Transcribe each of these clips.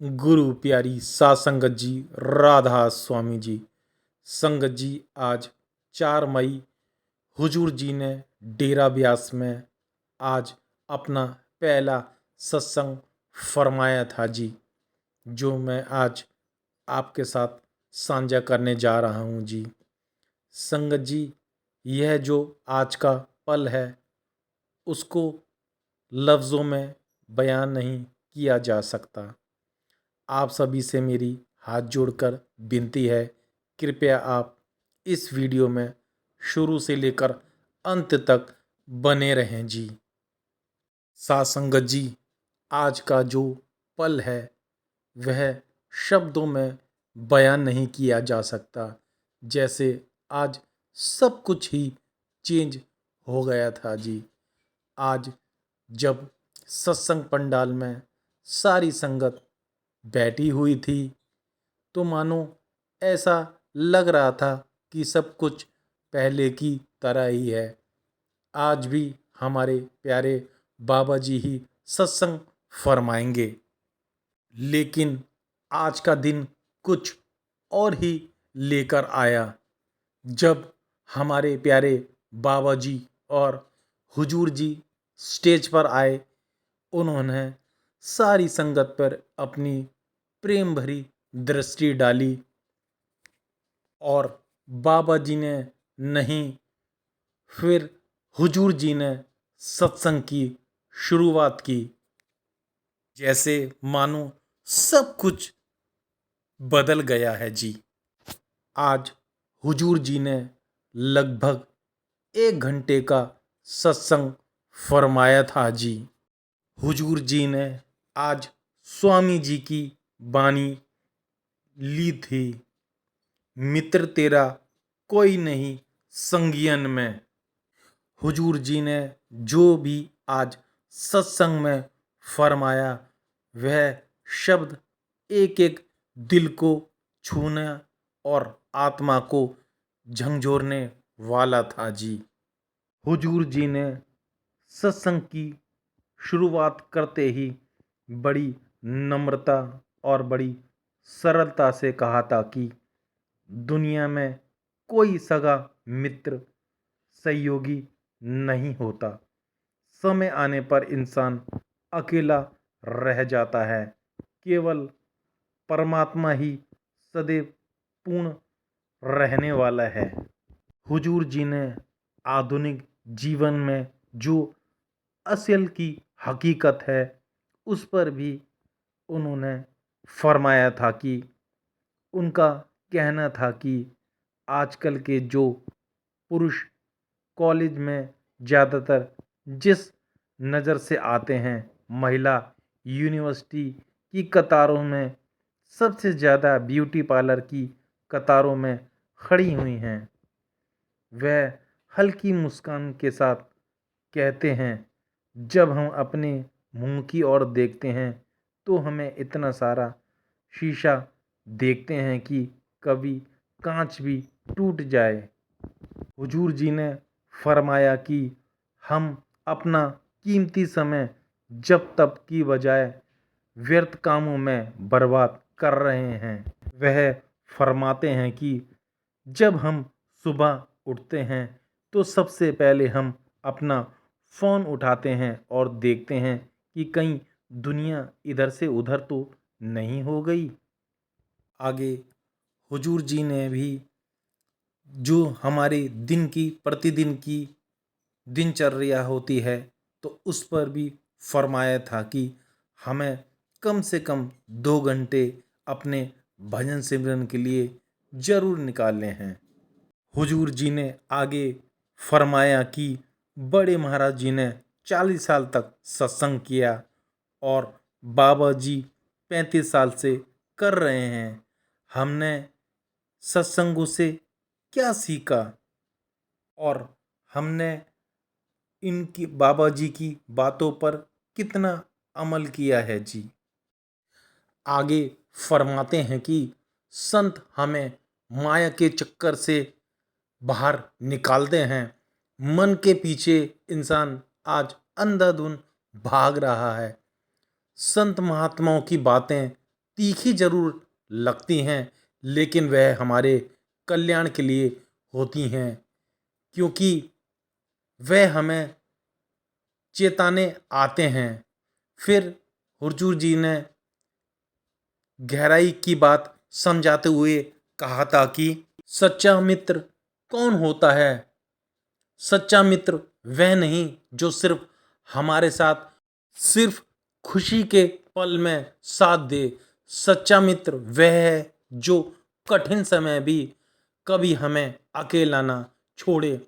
गुरु प्यारी सात संगत जी, राधा स्वामी जी। संगत जी, आज 4 मई हुजूर जी ने डेरा ब्यास में आज अपना पहला सत्संग फरमाया था जी, जो मैं आज आपके साथ साझा करने जा रहा हूँ जी। संगत जी, यह जो आज का पल है उसको लफ्ज़ों में बयान नहीं किया जा सकता। आप सभी से मेरी हाथ जोड़कर विनती है, कृपया आप इस वीडियो में शुरू से लेकर अंत तक बने रहें जी। साथ संगत जी, आज का जो पल है वह शब्दों में बयान नहीं किया जा सकता। जैसे आज सब कुछ ही चेंज हो गया था जी। आज जब सत्संग पंडाल में सारी संगत बैठी हुई थी तो मानो ऐसा लग रहा था कि सब कुछ पहले की तरह ही है। आज भी हमारे प्यारे बाबा जी ही सत्संग फरमाएंगे, लेकिन आज का दिन कुछ और ही लेकर आया। जब हमारे प्यारे बाबा जी और हुजूर जी स्टेज पर आए, उन्होंने सारी संगत पर अपनी प्रेम भरी दृष्टि डाली और बाबा जी ने नहीं, फिर हुजूर जी ने सत्संग की शुरुआत की। जैसे मानो सब कुछ बदल गया है जी। आज हुजूर जी ने लगभग 1 घंटे का सत्संग फरमाया था जी। हुजूर जी ने आज स्वामी जी की बानी ली थी, मित्र तेरा कोई नहीं संगियन में। हुजूर जी ने जो भी आज सत्संग में फरमाया वह शब्द एक एक दिल को छूने और आत्मा को झंझोरने वाला था जी। हुजूर जी ने सत्संग की शुरुआत करते ही बड़ी नम्रता और बड़ी सरलता से कहा था कि दुनिया में कोई सगा मित्र सहयोगी नहीं होता। समय आने पर इंसान अकेला रह जाता है। केवल परमात्मा ही सदैव पूर्ण रहने वाला है। हुजूर जी ने आधुनिक जीवन में जो असल की हकीकत है उस पर भी उन्होंने फरमाया था कि उनका कहना था कि आजकल के जो पुरुष कॉलेज में ज़्यादातर जिस नज़र से आते हैं, महिला यूनिवर्सिटी की कतारों में सबसे ज़्यादा ब्यूटी पार्लर की कतारों में खड़ी हुई हैं, वह हल्की मुस्कान के साथ कहते हैं, जब हम अपने मुंह की ओर देखते हैं तो हमें इतना सारा शीशा देखते हैं कि कभी कांच भी टूट जाए। हुजूर जी ने फरमाया कि हम अपना कीमती समय जब तब की बजाय व्यर्थ कामों में बर्बाद कर रहे हैं। वह फरमाते हैं कि जब हम सुबह उठते हैं तो सबसे पहले हम अपना फ़ोन उठाते हैं और देखते हैं कि कहीं दुनिया इधर से उधर तो नहीं हो गई। आगे हुजूर जी ने भी जो हमारे दिन की प्रतिदिन की दिनचर्या होती है तो उस पर भी फरमाया था कि हमें कम से कम 2 घंटे अपने भजन सिमरन के लिए ज़रूर निकालने हैं। हुजूर जी ने आगे फरमाया कि बड़े महाराज जी ने 40 साल तक सत्संग किया और बाबा जी 35 साल से कर रहे हैं। हमने सत्संगों से क्या सीखा और हमने इनकी बाबा जी की बातों पर कितना अमल किया है जी। आगे फरमाते हैं कि संत हमें माया के चक्कर से बाहर निकालते हैं। मन के पीछे इंसान आज अंधाधुंध भाग रहा है। संत महात्माओं की बातें तीखी जरूर लगती हैं, लेकिन वह हमारे कल्याण के लिए होती हैं, क्योंकि वह हमें चेताने आते हैं। फिर हुजूर जी ने गहराई की बात समझाते हुए कहा था कि सच्चा मित्र कौन होता है। सच्चा मित्र वह नहीं जो सिर्फ हमारे साथ सिर्फ खुशी के पल में साथ दे। सच्चा मित्र वह है जो कठिन समय भी कभी हमें अकेला ना छोड़े।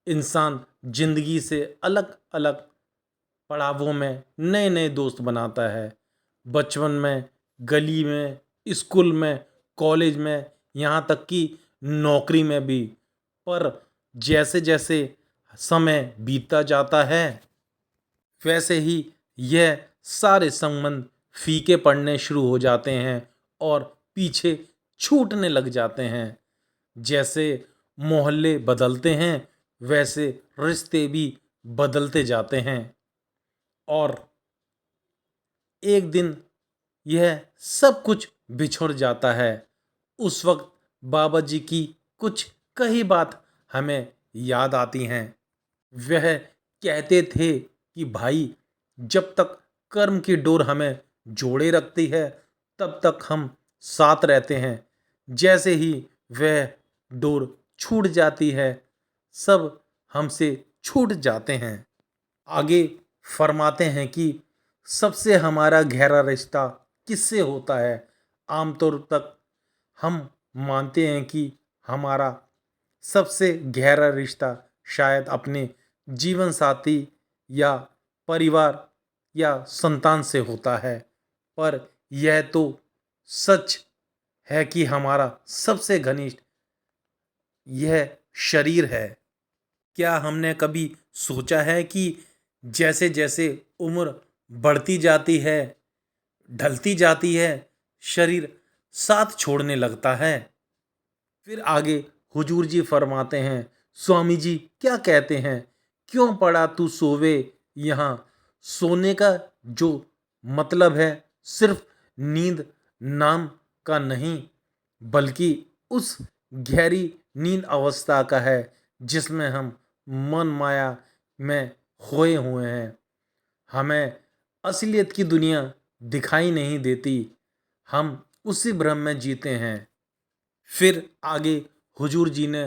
इंसान जिंदगी से अलग अलग पड़ावों में नए नए दोस्त बनाता है। बचपन में, गली में, स्कूल में, कॉलेज में, यहाँ तक कि नौकरी में भी। पर जैसे जैसे समय बीतता जाता है, वैसे ही यह सारे संबंध फीके पड़ने शुरू हो जाते हैं और पीछे छूटने लग जाते हैं। जैसे मोहल्ले बदलते हैं, वैसे रिश्ते भी बदलते जाते हैं। और एक दिन यह सब कुछ बिछुड़ जाता है। उस वक्त बाबा जी की कुछ कही बात हमें याद आती हैं। वह कहते थे कि भाई, जब तक कर्म की डोर हमें जोड़े रखती है, तब तक हम साथ रहते हैं। जैसे ही वह डोर छूट जाती है, सब हमसे छूट जाते हैं। आगे फरमाते हैं कि सबसे हमारा गहरा रिश्ता किससे होता है। आमतौर तक हम मानते हैं कि हमारा सबसे गहरा रिश्ता शायद अपने जीवन साथी या परिवार या संतान से होता है। पर यह तो सच है कि हमारा सबसे घनिष्ठ यह शरीर है। क्या हमने कभी सोचा है कि जैसे जैसे उम्र बढ़ती जाती है, ढलती जाती है, शरीर साथ छोड़ने लगता है। फिर आगे हुजूर जी फरमाते हैं, स्वामी जी क्या कहते हैं, क्यों पड़ा तू सोवे यहाँ। सोने का जो मतलब है सिर्फ नींद नाम का नहीं, बल्कि उस गहरी नींद अवस्था का है जिसमें हम मन माया में खोए हुए हैं। हमें असलियत की दुनिया दिखाई नहीं देती, हम उसी भ्रम में जीते हैं। फिर आगे हुजूर जी ने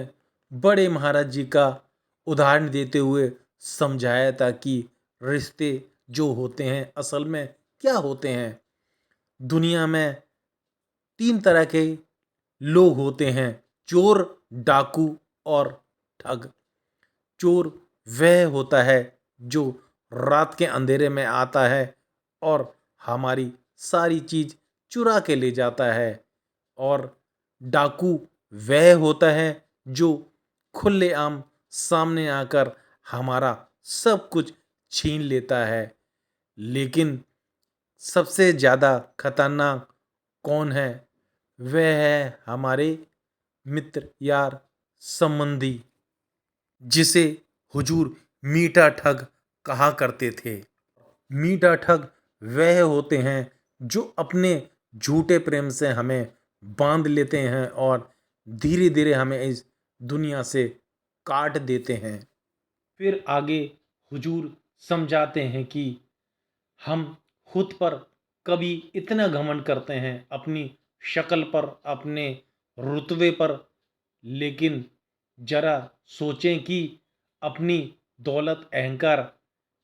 बड़े महाराज जी का उदाहरण देते हुए समझाया था कि रिश्ते जो होते हैं असल में क्या होते हैं। दुनिया में तीन तरह के लोग होते हैं, चोर, डाकू और ठग। चोर वह होता है जो रात के अंधेरे में आता है और हमारी सारी चीज चुरा के ले जाता है। और डाकू वह होता है जो खुलेआम सामने आकर हमारा सब कुछ छीन लेता है। लेकिन सबसे ज़्यादा खतरनाक कौन है? वह है हमारे मित्र, यार, संबंधी, जिसे हुजूर मीठा ठग कहा करते थे। मीठा ठग वह होते हैं जो अपने झूठे प्रेम से हमें बांध लेते हैं और धीरे धीरे हमें इस दुनिया से काट देते हैं। फिर आगे हुजूर समझाते हैं कि हम खुद पर कभी इतना घमंड करते हैं, अपनी शक्ल पर, अपने रुतबे पर, लेकिन जरा सोचें कि अपनी दौलत, अहंकार,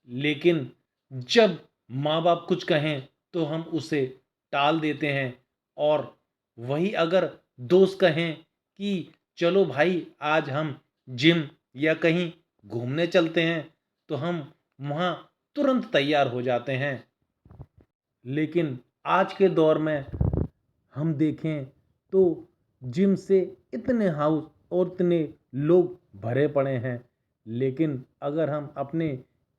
लेकिन जब माँ बाप कुछ कहें तो हम उसे टाल देते हैं। और वही अगर दोस्त कहें कि चलो भाई आज हम जिम या कहीं घूमने चलते हैं, तो हम वहाँ तुरंत तैयार हो जाते हैं। लेकिन आज के दौर में हम देखें तो जिम से इतने हाउस और इतने लोग भरे पड़े हैं, लेकिन अगर हम अपने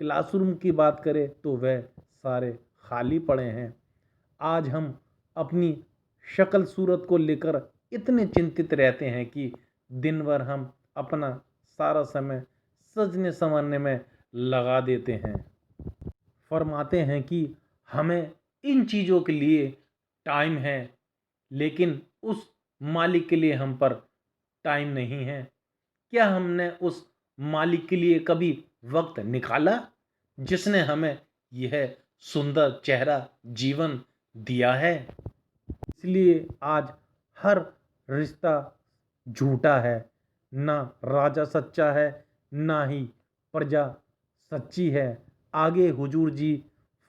क्लासरूम की बात करें तो वह सारे खाली पड़े हैं। आज हम अपनी शक्ल सूरत को लेकर इतने चिंतित रहते हैं कि दिन भर हम अपना सारा समय सजने संवरने में लगा देते हैं। फरमाते हैं कि हमें इन चीज़ों के लिए टाइम है, लेकिन उस मालिक के लिए हम पर टाइम नहीं है। क्या हमने उस मालिक के लिए कभी वक्त निकाला जिसने हमें यह सुंदर चेहरा जीवन दिया है? इसलिए आज हर रिश्ता झूठा है। ना राजा सच्चा है, ना ही प्रजा सच्ची है। आगे हुजूर जी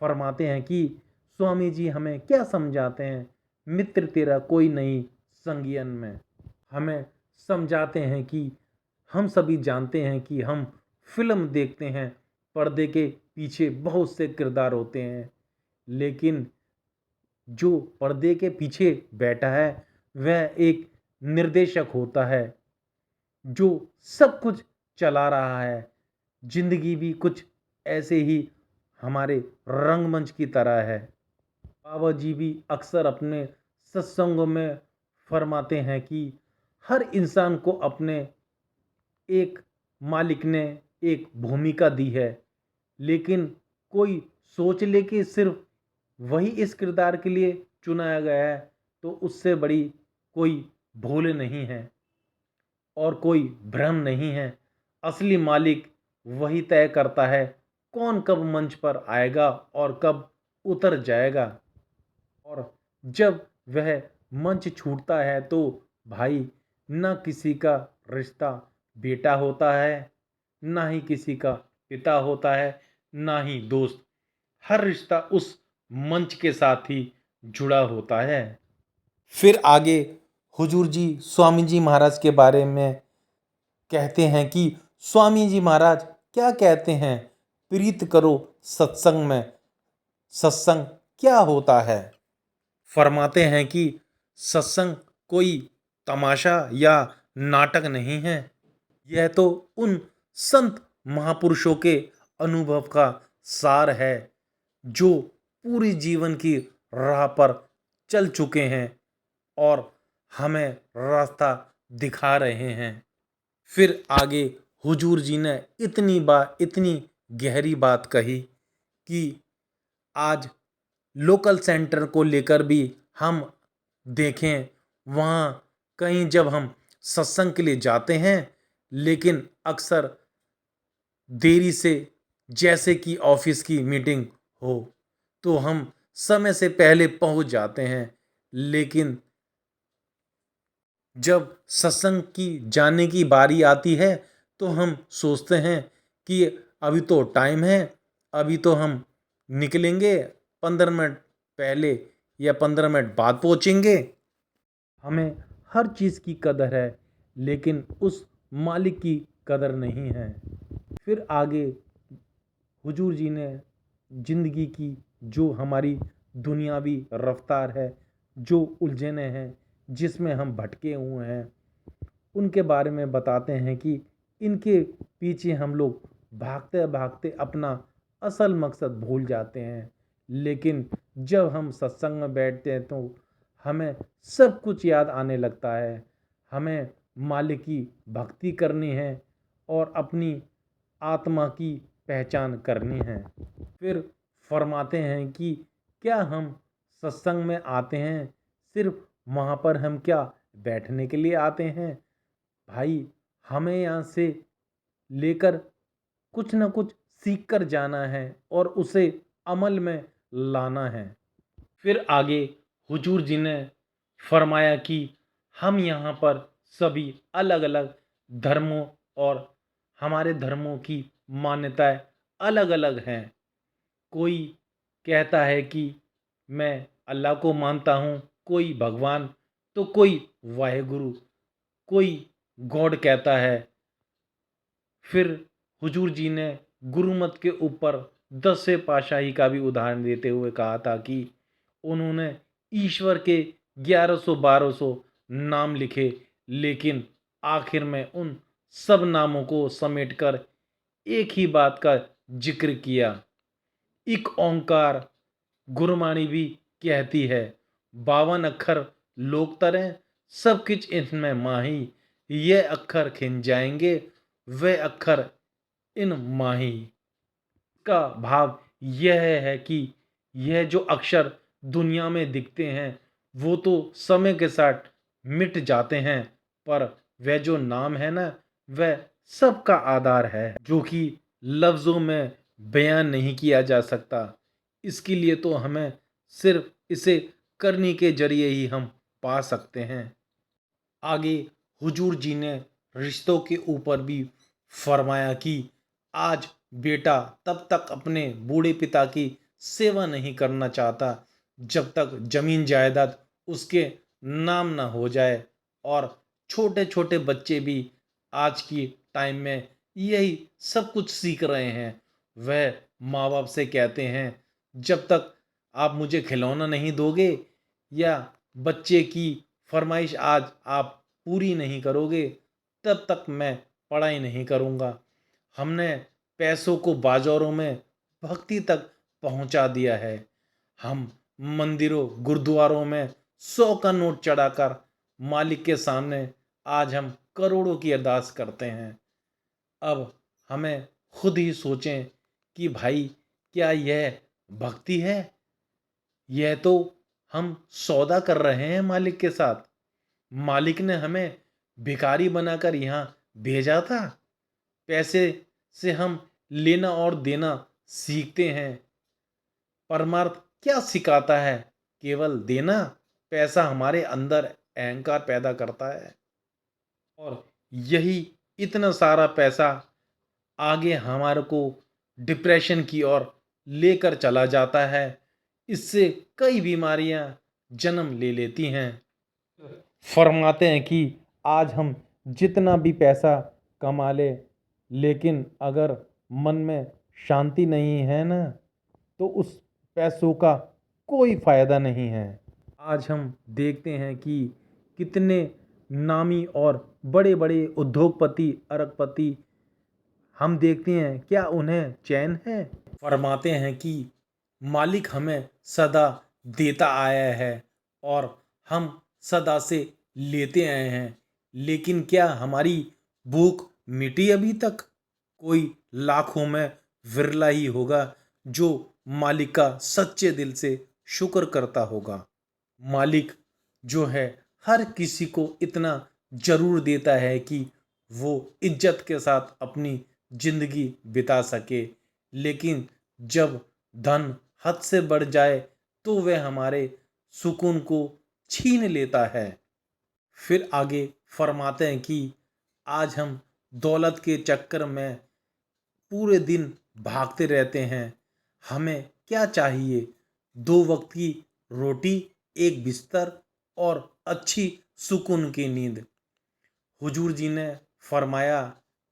फरमाते हैं कि स्वामी जी हमें क्या समझाते हैं, मित्र तेरा कोई नहीं संगियन में। हमें समझाते हैं कि हम सभी जानते हैं कि हम फिल्म देखते हैं, पर्दे के पीछे बहुत से किरदार होते हैं, लेकिन जो पर्दे के पीछे बैठा है वह एक निर्देशक होता है जो सब कुछ चला रहा है। जिंदगी भी कुछ ऐसे ही हमारे रंगमंच की तरह है। बाबा जी भी अक्सर अपने सत्संगों में फरमाते हैं कि हर इंसान को अपने एक मालिक ने एक भूमिका दी है, लेकिन कोई सोच ले कि सिर्फ वही इस किरदार के लिए चुनाया गया है, तो उससे बड़ी कोई भूल नहीं है और कोई भ्रम नहीं है। असली मालिक वही तय करता है कौन कब मंच पर आएगा और कब उतर जाएगा। और जब वह मंच छूटता है तो भाई, न किसी का रिश्ता बेटा होता है, ना ही किसी का पिता होता है, ना ही दोस्त। हर रिश्ता उस मंच के साथ ही जुड़ा होता है। फिर आगे हुजूर जी स्वामी जी महाराज के बारे में कहते हैं कि स्वामी जी महाराज क्या कहते हैं, प्रीत करो सत्संग में। सत्संग क्या होता है? फरमाते हैं कि सत्संग कोई तमाशा या नाटक नहीं है। यह तो उन संत महापुरुषों के अनुभव का सार है जो पूरी जीवन की राह पर चल चुके हैं और हमें रास्ता दिखा रहे हैं। फिर आगे हुजूर जी ने इतनी गहरी बात कही कि आज लोकल सेंटर को लेकर भी हम देखें, वहाँ कहीं जब हम सत्संग के लिए जाते हैं, लेकिन अक्सर देरी से, जैसे कि ऑफिस की मीटिंग हो तो हम समय से पहले पहुंच जाते हैं, लेकिन जब सत्संग की जाने की बारी आती है तो हम सोचते हैं कि अभी तो टाइम है, अभी तो हम निकलेंगे 15 मिनट पहले या 15 मिनट बाद पहुंचेंगे। हमें हर चीज़ की कदर है, लेकिन उस मालिक की कदर नहीं है। फिर आगे हुजूर जी ने ज़िंदगी की जो हमारी दुनियावी रफ्तार है, जो उलझने हैं जिसमें हम भटके हुए हैं, उनके बारे में बताते हैं कि इनके पीछे हम लोग भागते भागते अपना असल मकसद भूल जाते हैं। लेकिन जब हम सत्संग में बैठते हैं तो हमें सब कुछ याद आने लगता है। हमें मालिक की भक्ति करनी है और अपनी आत्मा की पहचान करनी है। फिर फरमाते हैं कि क्या हम सत्संग में आते हैं सिर्फ वहाँ पर हम क्या बैठने के लिए आते हैं? भाई, हमें यहाँ से लेकर कुछ ना कुछ सीख कर जाना है और उसे अमल में लाना है। फिर आगे हुजूर जी ने फरमाया कि हम यहाँ पर सभी अलग अलग धर्मों और हमारे धर्मों की मान्यताएं अलग अलग हैं। कोई कहता है कि मैं अल्लाह को मानता हूँ, कोई भगवान, तो कोई वाहेगुरु, कोई गॉड कहता है। फिर हुजूर जी ने गुरुमत के ऊपर 10वें पातशाही का भी उदाहरण देते हुए कहा था कि उन्होंने ईश्वर के 1100-1200 नाम लिखे, लेकिन आखिर में उन सब नामों को समेटकर एक ही बात का जिक्र किया। एक ओंकार गुरबाणी भी कहती है, 52 अक्षर लोक तरें, सब किछ इनमें माही, ये अक्षर खिन जाएंगे, वे अक्षर इन माही। का भाव यह है कि यह जो अक्षर दुनिया में दिखते हैं वो तो समय के साथ मिट जाते हैं, पर वह जो नाम है ना, वह सबका आधार है, जो कि लफ्ज़ों में बयान नहीं किया जा सकता। इसके लिए तो हमें सिर्फ इसे करने के जरिए ही हम पा सकते हैं। आगे हुजूर जी ने रिश्तों के ऊपर भी फरमाया कि आज बेटा तब तक अपने बूढ़े पिता की सेवा नहीं करना चाहता जब तक जमीन जायदाद उसके नाम ना हो जाए। और छोटे छोटे बच्चे भी आज की टाइम में यही सब कुछ सीख रहे हैं। वह माँ बाप से कहते हैं, जब तक आप मुझे खिलौना नहीं दोगे या बच्चे की फरमाइश आज आप पूरी नहीं करोगे, तब तक मैं पढ़ाई नहीं करूँगा। हमने पैसों को बाजारों में भक्ति तक पहुंचा दिया है। हम मंदिरों गुरुद्वारों में 100 का नोट चढ़ाकर मालिक के सामने आज हम करोड़ों की अरदास करते हैं। अब हमें खुद ही सोचें कि भाई, क्या यह भक्ति है? यह तो हम सौदा कर रहे हैं मालिक के साथ। मालिक ने हमें भिखारी बनाकर यहाँ भेजा था। पैसे से हम लेना और देना सीखते हैं। परमार्थ क्या सिखाता है? केवल देना। पैसा हमारे अंदर अहंकार पैदा करता है, और यही इतना सारा पैसा आगे हमारे को डिप्रेशन की ओर लेकर चला जाता है। इससे कई बीमारियां जन्म ले लेती हैं। फरमाते हैं कि आज हम जितना भी पैसा कमा ले, लेकिन अगर मन में शांति नहीं है ना, तो उस पैसों का कोई फायदा नहीं है। आज हम देखते हैं कि कितने नामी और बड़े बड़े उद्योगपति अरबपति, हम देखते हैं, क्या उन्हें चैन है? फरमाते हैं कि मालिक हमें सदा देता आया है और हम सदा से लेते आए हैं, लेकिन क्या हमारी भूख मिटी अभी तक? कोई लाखों में विरला ही होगा जो मालिक का सच्चे दिल से शुक्र करता होगा। मालिक जो है, हर किसी को इतना जरूर देता है कि वो इज्जत के साथ अपनी जिंदगी बिता सके, लेकिन जब धन हद से बढ़ जाए तो वह हमारे सुकून को छीन लेता है। फिर आगे फरमाते हैं कि आज हम दौलत के चक्कर में पूरे दिन भागते रहते हैं। हमें क्या चाहिए? 2 वक्त की रोटी, एक बिस्तर और अच्छी सुकून की नींद। हुजूर जी ने फरमाया,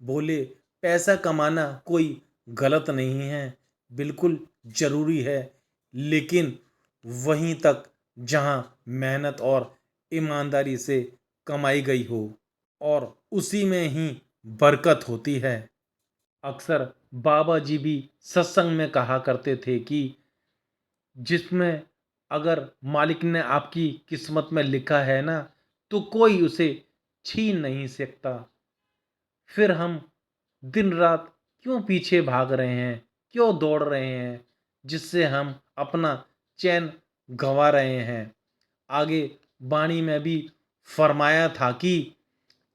बोले, पैसा कमाना कोई गलत नहीं है, बिल्कुल ज़रूरी है, लेकिन वहीं तक जहां मेहनत और ईमानदारी से कमाई गई हो, और उसी में ही बरकत होती है। अक्सर बाबा जी भी सत्संग में कहा करते थे कि जिसमें अगर मालिक ने आपकी किस्मत में लिखा है ना, तो कोई उसे छीन नहीं सकता। फिर हम दिन रात क्यों पीछे भाग रहे हैं, क्यों दौड़ रहे हैं, जिससे हम अपना चैन गंवा रहे हैं। आगे वाणी में भी फरमाया था कि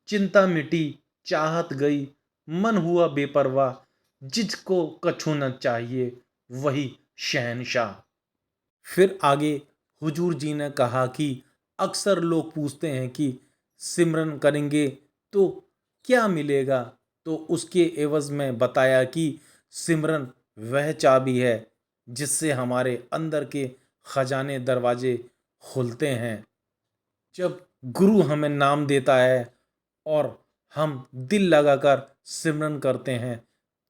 चिंता मिटी, चाहत गई, मन हुआ बेपरवाह, जिसको कछु न चाहिए वही शहंशाह। फिर आगे हुजूर जी ने कहा कि अक्सर लोग पूछते हैं कि सिमरन करेंगे तो क्या मिलेगा? तो उसके एवज में बताया कि सिमरन वह चाबी है जिससे हमारे अंदर के खजाने दरवाजे खुलते हैं। जब गुरु हमें नाम देता है और हम दिल लगाकर सिमरन करते हैं,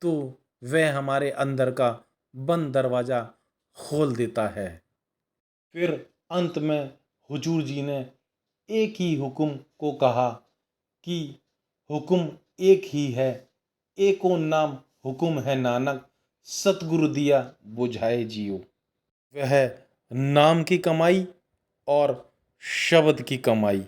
तो वह हमारे अंदर का बंद दरवाज़ा खोल देता है। फिर अंत में हुजूर जी ने एक ही हुक्म को कहा कि हुक्म एक ही है, एको नाम हुक्म है नानक, सतगुरु दिया बुझाए जियो। वह नाम की कमाई और शब्द की कमाई।